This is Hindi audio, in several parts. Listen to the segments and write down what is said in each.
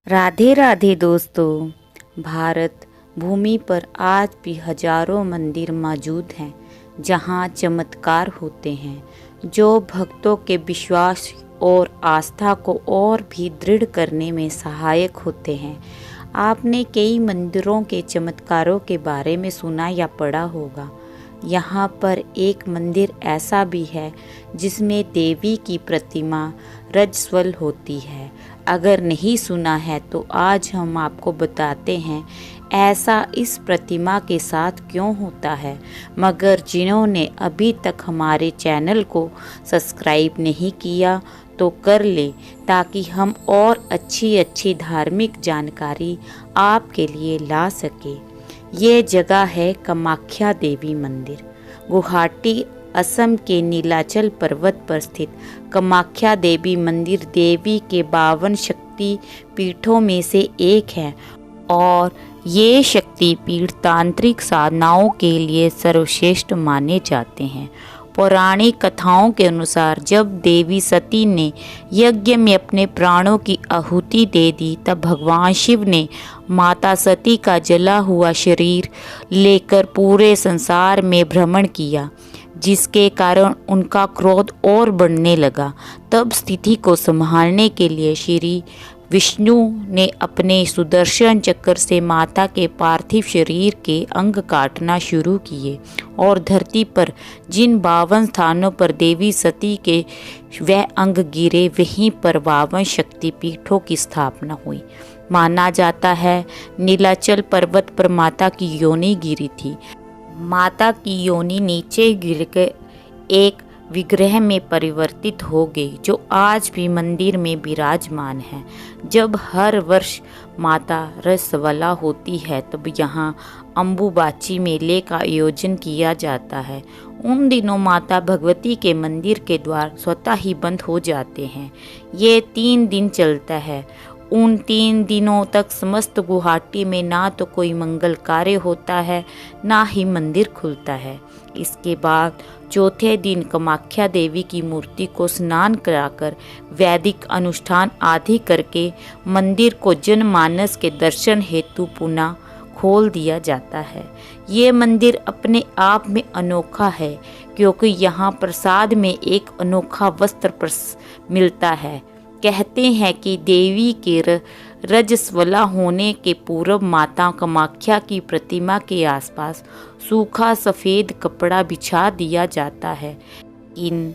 राधे राधे दोस्तों। भारत भूमि पर आज भी हजारों मंदिर मौजूद हैं जहां चमत्कार होते हैं जो भक्तों के विश्वास और आस्था को और भी दृढ़ करने में सहायक होते हैं। आपने कई मंदिरों के चमत्कारों के बारे में सुना या पढ़ा होगा। यहाँ पर एक मंदिर ऐसा भी है जिसमें देवी की प्रतिमा रजस्वल होती है। अगर नहीं सुना है तो आज हम आपको बताते हैं ऐसा इस प्रतिमा के साथ क्यों होता है। मगर जिन्होंने अभी तक हमारे चैनल को सब्सक्राइब नहीं किया तो कर ले, ताकि हम और अच्छी धार्मिक जानकारी आपके लिए ला सके। ये जगह है कामाख्या देवी मंदिर। गुवाहाटी असम के नीलाचल पर्वत पर स्थित कामाख्या देवी मंदिर देवी के 52 शक्ति पीठों में से एक है और ये शक्ति पीठ तांत्रिक साधनाओं के लिए सर्वश्रेष्ठ माने जाते हैं। पौराणिक कथाओं के अनुसार जब देवी सती ने यज्ञ में अपने प्राणों की आहुति दे दी, तब भगवान शिव ने माता सती का जला हुआ शरीर लेकर पूरे संसार में भ्रमण किया, जिसके कारण उनका क्रोध और बढ़ने लगा। तब स्थिति को संभालने के लिए श्री विष्णु ने अपने सुदर्शन चक्र से माता के पार्थिव शरीर के अंग काटना शुरू किए और धरती पर जिन 52 स्थानों पर देवी सती के वह अंग गिरे, वहीं पर 52 शक्तिपीठों की स्थापना हुई। माना जाता है नीलाचल पर्वत पर माता की योनि गिरी थी। माता की योनि नीचे गिरकर एक विग्रह में परिवर्तित हो गई, जो आज भी मंदिर में विराजमान है। जब हर वर्ष माता रसवला होती है तब यहाँ अम्बुबाची मेले का आयोजन किया जाता है। उन दिनों माता भगवती के मंदिर के द्वार स्वतः ही बंद हो जाते हैं। ये 3 दिन चलता है। उन 3 दिनों तक समस्त गुवाहाटी में ना तो कोई मंगल कार्य होता है, ना ही मंदिर खुलता है। इसके बाद चौथे दिन कामाख्या देवी की मूर्ति को स्नान कराकर वैदिक अनुष्ठान आदि करके मंदिर को जनमानस के दर्शन हेतु पुनः खोल दिया जाता है। ये मंदिर अपने आप में अनोखा है, क्योंकि यहाँ प्रसाद में एक अनोखा वस्त्र मिलता है। कहते हैं कि देवी के रजस्वला होने के पूर्व माता कामाख्या की प्रतिमा के आसपास सूखा सफ़ेद कपड़ा बिछा दिया जाता है। इन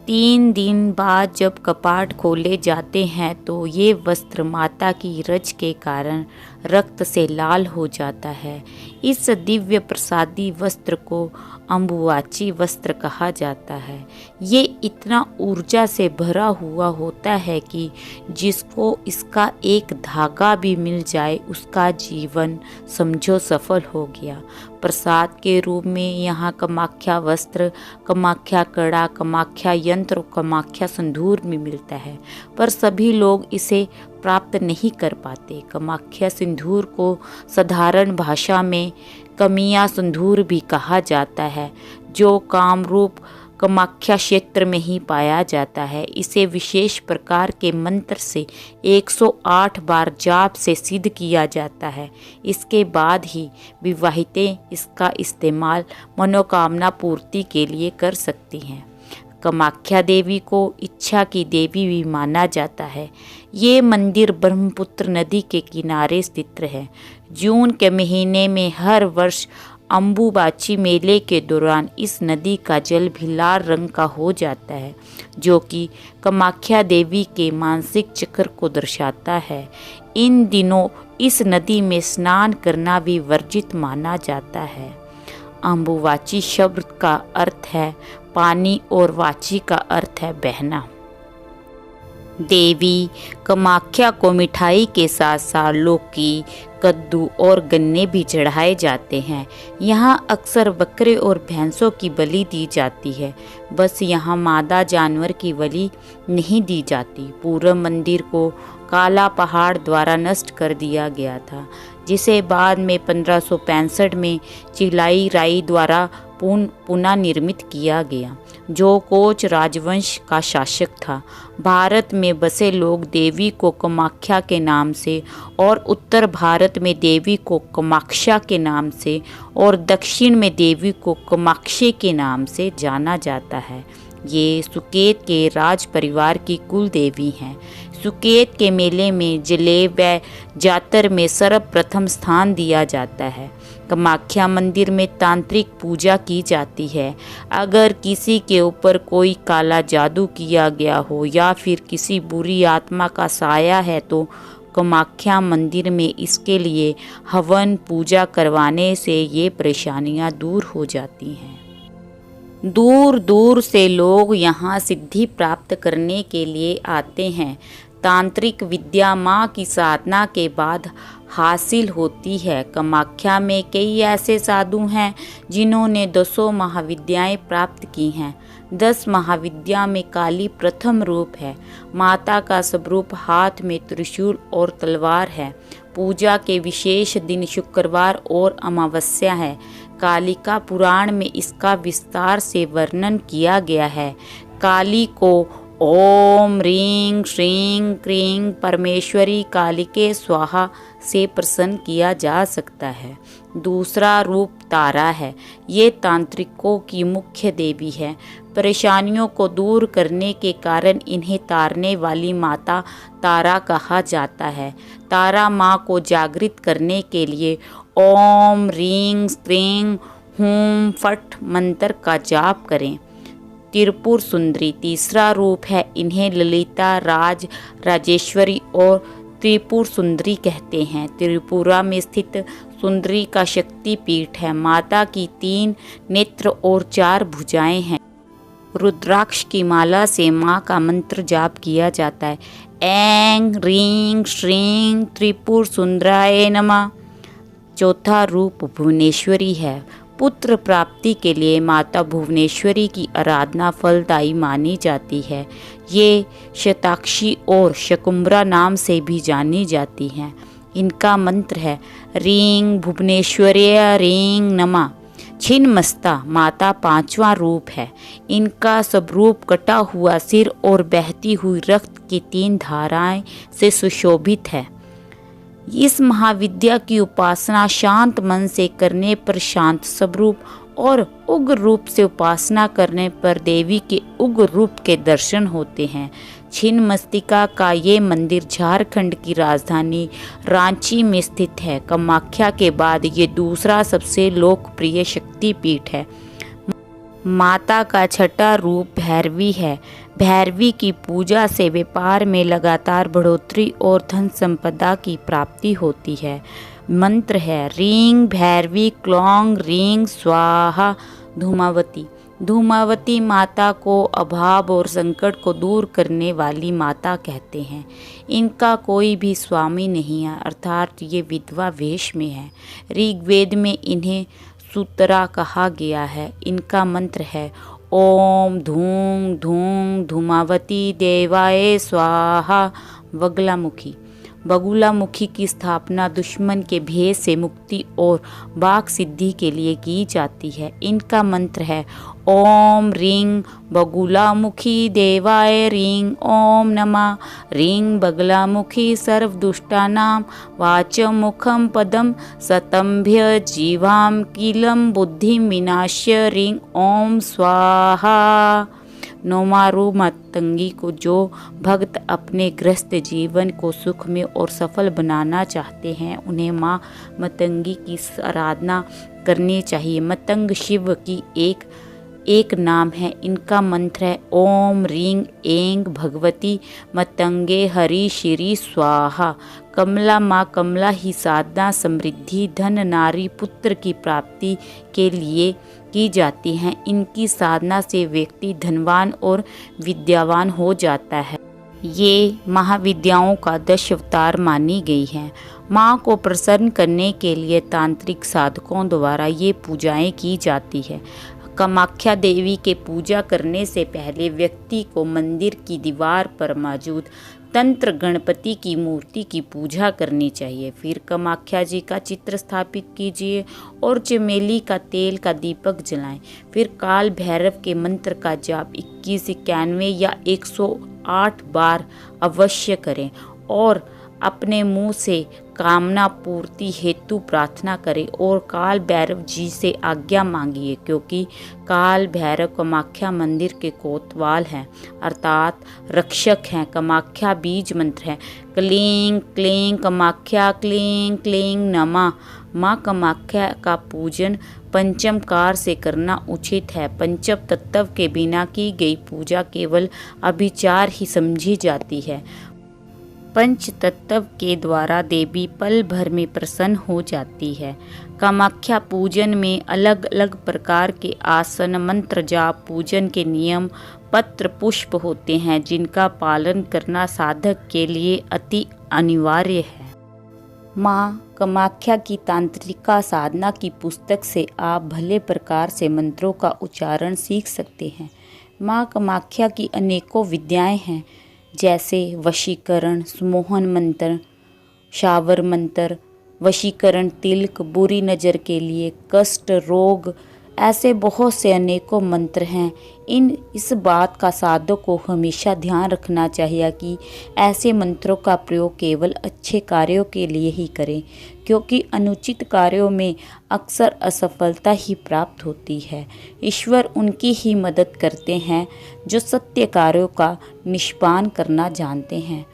3 दिन बाद जब कपाट खोले जाते हैं तो ये वस्त्र माता की रज के कारण रक्त से लाल हो जाता है। इस दिव्य प्रसादी वस्त्र को अम्बुबाची वस्त्र कहा जाता है। ये इतना ऊर्जा से भरा हुआ होता है कि जिसको इसका एक धागा भी मिल जाए उसका जीवन समझो सफल हो गया। प्रसाद के रूप में यहाँ कामाख्या वस्त्र, कामाख्या कड़ा, कामाख्या यंत्र और कामाख्या सिंदूर भी मिलता है, पर सभी लोग इसे प्राप्त नहीं कर पाते। कामाख्या सिंदूर को साधारण भाषा में कमिया सिंदूर भी कहा जाता है, जो कामरूप कामाख्या क्षेत्र में ही पाया जाता है। इसे विशेष प्रकार के मंत्र से 108 बार जाप से सिद्ध किया जाता है। इसके बाद ही विवाहितें इसका इस्तेमाल मनोकामना पूर्ति के लिए कर सकती हैं। कामाख्या देवी को इच्छा की देवी भी माना जाता है। ये मंदिर ब्रह्मपुत्र नदी के किनारे स्थित है। जून के महीने में हर वर्ष अम्बुबाची मेले के दौरान इस नदी का जल भी लाल रंग का हो जाता है, जो कि कामाख्या देवी के मानसिक चक्र को दर्शाता है। इन दिनों इस नदी में स्नान करना भी वर्जित माना जाता है। अम्बुबाची शब्द का अर्थ है पानी और वाची का अर्थ है बहना। देवी कामाख्या को मिठाई के साथ साथ लौकी, कद्दू और गन्ने भी चढ़ाए जाते हैं। यहाँ अक्सर बकरे और भैंसों की बलि दी जाती है। बस यहाँ मादा जानवर की बलि नहीं दी जाती। पूरे मंदिर को काला पहाड़ द्वारा नष्ट कर दिया गया था, जिसे बाद में 1565 में चिलाई राई द्वारा पुनः निर्मित किया गया। जो कोच राजवंश का शासक था। भारत में बसे लोग देवी को कामाख्या के नाम से और उत्तर भारत में देवी को कामाक्षा के नाम से और दक्षिण में देवी को कामाक्षी के नाम से जाना जाता है। ये सुकेत के राज परिवार की कुल देवी हैं। सुकेत के मेले में जलेब व जातर में सर्वप्रथम स्थान दिया जाता है। कामाख्या मंदिर में तांत्रिक पूजा की जाती है। अगर किसी के ऊपर कोई काला जादू किया गया हो या फिर किसी बुरी आत्मा का साया है तो कामाख्या मंदिर में इसके लिए हवन पूजा करवाने से ये परेशानियां दूर हो जाती हैं। दूर दूर से लोग यहाँ सिद्धि प्राप्त करने के लिए आते हैं। तांत्रिक विद्या माँ की साधना के बाद हासिल होती है। कामाख्या में कई ऐसे साधु हैं जिन्होंने 10 महाविद्याएं प्राप्त की हैं। 10 महाविद्या में काली प्रथम रूप है। माता का स्वरूप हाथ में त्रिशूल और तलवार है। पूजा के विशेष दिन शुक्रवार और अमावस्या है। कालिका पुराण में इसका विस्तार से वर्णन किया गया है। काली को ओम ह्रीं श्रीं क्रीं परमेश्वरी कालिके स्वाहा से प्रसन्न किया जा सकता है। दूसरा रूप तारा है। ये तांत्रिकों की मुख्य देवी है। परेशानियों को दूर करने के कारण इन्हें तारने वाली माता तारा कहा जाता है। तारा माँ को जागृत करने के लिए ओम ह्रीं क्रीं हूं फट मंत्र का जाप करें। त्रिपुर सुंदरी तीसरा रूप है। इन्हें ललिता राजेश्वरी और त्रिपुर सुंदरी कहते हैं। त्रिपुरा में स्थित सुंदरी का शक्ति पीठ है। माता की 3 नेत्र और 4 भुजाएं हैं। रुद्राक्ष की माला से माँ का मंत्र जाप किया जाता है। ऐं ह्रीं श्रीं त्रिपुर सुंदराय नमः। चौथा रूप भुवनेश्वरी है। पुत्र प्राप्ति के लिए माता भुवनेश्वरी की आराधना फलदायी मानी जाती है। ये शताक्षी और शकुंभरा नाम से भी जानी जाती हैं। इनका मंत्र है ह्रीं भुवनेश्वर्य ह्रीं नमः। छिन्नमस्ता माता 5वां रूप है। इनका स्वरूप कटा हुआ सिर और बहती हुई रक्त की 3 धाराएं से सुशोभित है। इस महाविद्या की उपासना शांत मन से करने पर शांत स्वरूप और उग्र रूप से उपासना करने पर देवी के उग्र रूप के दर्शन होते हैं। छिन्नमस्तिका का ये मंदिर झारखंड की राजधानी रांची में स्थित है। कामाख्या के बाद ये दूसरा सबसे लोकप्रिय शक्तिपीठ है। माता का छठा रूप भैरवी है। भैरवी की पूजा से व्यापार में लगातार बढ़ोतरी और धन संपदा की प्राप्ति होती है। मंत्र है ह्रीं भैरवी क्लौं ह्रीं स्वाहा धूमावती। धूमावती माता को अभाव और संकट को दूर करने वाली माता कहते हैं। इनका कोई भी स्वामी नहीं है, अर्थात ये विधवा वेश में है। ऋग्वेद में इन्हें सूत्रा कहा गया है। इनका मंत्र है ओम धूं धूं धूमावती देवाय स्वाहा। बगलामुखी। बगुलामुखी की स्थापना दुश्मन के भय से मुक्ति और वाक सिद्धि के लिए की जाती है। इनका मंत्र है ओम ह्रीं बगुलामुखी देवाय ह्रीं ओम नमः। ह्रीं बगलामुखी सर्वदुष्टानां वाचं मुखं पदं सतंभ्य जीवां किलं बुद्धिं विनाश्य ह्रीं ओम स्वाहा। 9वां रूप मातंगी को जो भक्त अपने ग्रस्त जीवन को सुख में और सफल बनाना चाहते हैं उन्हें माँ मतंगी की आराधना करनी चाहिए। मतंग शिव की एक नाम है। इनका मंत्र है ओम ह्रीं ऐं भगवती मतंगे हरि श्री स्वाहा। कमला माँ कमला ही साधना समृद्धि धन नारी पुत्र की प्राप्ति के लिए की जाती हैं। इनकी साधना से व्यक्ति धनवान और विद्यावान हो जाता है। ये महाविद्याओं का 10 अवतार मानी गई हैं। माँ को प्रसन्न करने के लिए तांत्रिक साधकों द्वारा ये पूजाएं की जाती है। कामाख्या देवी के पूजा करने से पहले व्यक्ति को मंदिर की दीवार पर मौजूद तंत्र गणपति की मूर्ति की पूजा करनी चाहिए। फिर कामाख्या जी का चित्र स्थापित कीजिए और चमेली का तेल का दीपक जलाएं। फिर काल भैरव के मंत्र का जाप 21, 91 या 108 बार अवश्य करें और अपने मुंह से कामना पूर्ति हेतु प्रार्थना करें और काल भैरव जी से आज्ञा मांगिए, क्योंकि काल भैरव कामाख्या मंदिर के कोतवाल हैं अर्थात रक्षक हैं। कामाख्या बीज मंत्र है क्लीं क्लीं कामाख्या क्लीं क्लीं नमः। माँ कामाख्या का पूजन पंचमकार से करना उचित है। पंचम तत्व के बिना की गई पूजा केवल अभिचार ही समझी जाती है। पंच तत्व के द्वारा देवी पल भर में प्रसन्न हो जाती है। कामाख्या पूजन में अलग अलग प्रकार के आसन, मंत्र जाप, पूजन के नियम, पत्र, पुष्प होते हैं जिनका पालन करना साधक के लिए अति अनिवार्य है। माँ कामाख्या की तांत्रिका साधना की पुस्तक से आप भले प्रकार से मंत्रों का उच्चारण सीख सकते हैं। माँ कामाख्या की अनेकों विद्याएं हैं, जैसे वशीकरण, सुमोहन मंत्र, शावर मंत्र, वशीकरण तिलक, बुरी नज़र के लिए, कष्ट, रोग, ऐसे बहुत से अनेकों मंत्र हैं। इस बात का साधक को हमेशा ध्यान रखना चाहिए कि ऐसे मंत्रों का प्रयोग केवल अच्छे कार्यों के लिए ही करें, क्योंकि अनुचित कार्यों में अक्सर असफलता ही प्राप्त होती है। ईश्वर उनकी ही मदद करते हैं जो सत्य कार्यों का निष्पादन करना जानते हैं।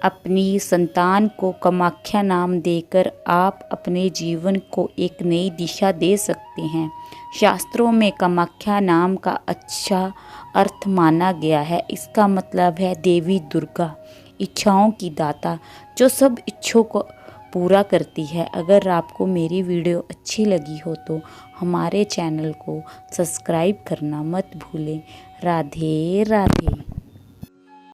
अपनी संतान को कामाख्या नाम देकर आप अपने जीवन को एक नई दिशा दे सकते हैं। शास्त्रों में कामाख्या नाम का अच्छा अर्थ माना गया है। इसका मतलब है देवी दुर्गा, इच्छाओं की दाता, जो सब इच्छाओं को पूरा करती है। अगर आपको मेरी वीडियो अच्छी लगी हो तो हमारे चैनल को सब्सक्राइब करना मत भूलें। राधे राधे।